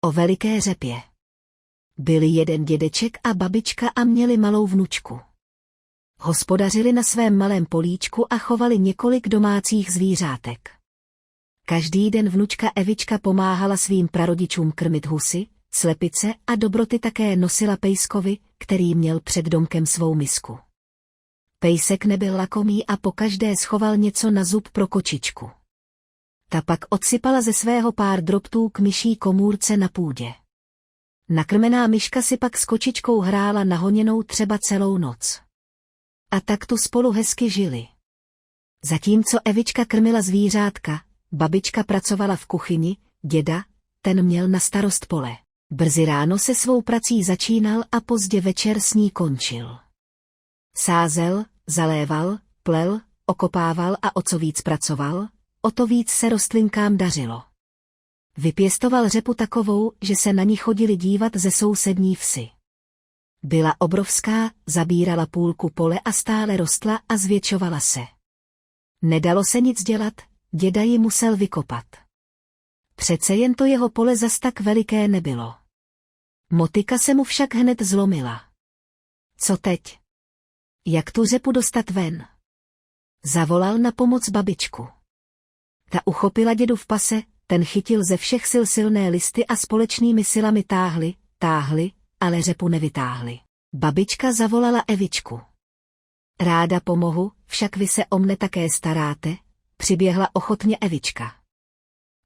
O veliké řepě. Byli jeden dědeček a babička a měli malou vnučku. Hospodařili na svém malém políčku a chovali několik domácích zvířátek. Každý den vnučka Evička pomáhala svým prarodičům krmit husy, slepice a dobroty také nosila pejskovi, který měl před domkem svou misku. Pejsek nebyl lakomý a pokaždé schoval něco na zub pro kočičku. Ta pak odsypala ze svého pár drobtů k myší komůrce na půdě. Nakrmená myška si pak s kočičkou hrála na honěnou třeba celou noc. A tak tu spolu hezky žili. Zatímco Evička krmila zvířátka, babička pracovala v kuchyni, děda, ten měl na starost pole. Brzy ráno se svou prací začínal a pozdě večer s ní končil. Sázel, zaléval, plel, okopával a o co víc pracoval, o to víc se rostlinkám dařilo. Vypěstoval řepu takovou, že se na ní chodili dívat ze sousední vsi. Byla obrovská, zabírala půlku pole a stále rostla a zvětšovala se. Nedalo se nic dělat, děda ji musel vykopat. Přece jen to jeho pole zas tak veliké nebylo. Motyka se mu však hned zlomila. Co teď? Jak tu řepu dostat ven? Zavolal na pomoc babičku. Ta uchopila dědu v pase, ten chytil ze všech sil silné listy a společnými silami táhli, ale řepu nevytáhli. Babička zavolala Evičku. Ráda pomohu, však vy se o mne také staráte, přiběhla ochotně Evička.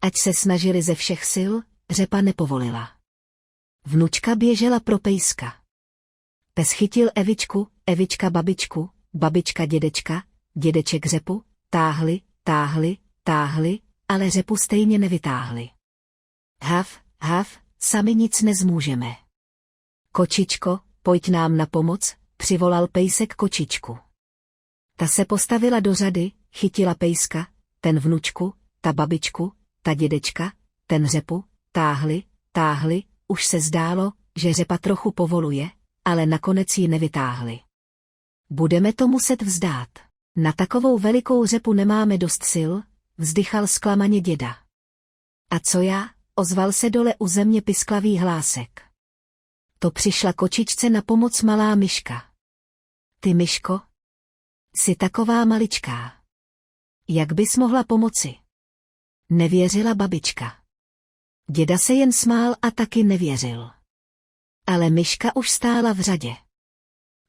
Ať se snažili ze všech sil, řepa nepovolila. Vnučka běžela pro pejska. Pes chytil Evičku, Evička babičku, babička dědečka, dědeček řepu, táhli, ale řepu stejně nevytáhli. Hav, sami nic nezmůžeme. Kočičko, pojď nám na pomoc, přivolal pejsek kočičku. Ta se postavila do řady, chytila pejska, ten vnučku, ta babičku, ta dědečka, ten řepu, táhli, už se zdálo, že řepa trochu povoluje, ale nakonec ji nevytáhli. Budeme to muset vzdát. Na takovou velikou řepu nemáme dost sil, vzdychal zklamaně děda. A co já? Ozval se dole u země pisklavý hlásek. To přišla kočičce na pomoc malá myška. Ty, myško? Jsi taková maličká. Jak bys mohla pomoci? Nevěřila babička. Děda se jen smál a taky nevěřil. Ale myška už stála v řadě.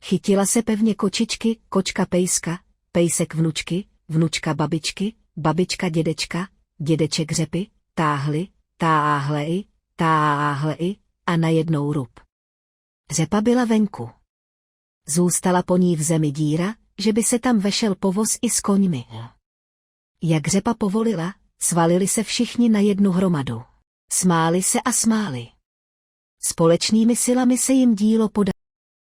Chytila se pevně kočičky, kočka pejska, pejsek vnučky, vnučka babičky, babička dědečka, dědeček řepy, táhli a najednou rub. Řepa byla venku. Zůstala po ní v zemi díra, že by se tam vešel povoz i s koňmi. Jak řepa povolila, svalili se všichni na jednu hromadu. Smáli se a smáli. Společnými silami se jim dílo podařilo.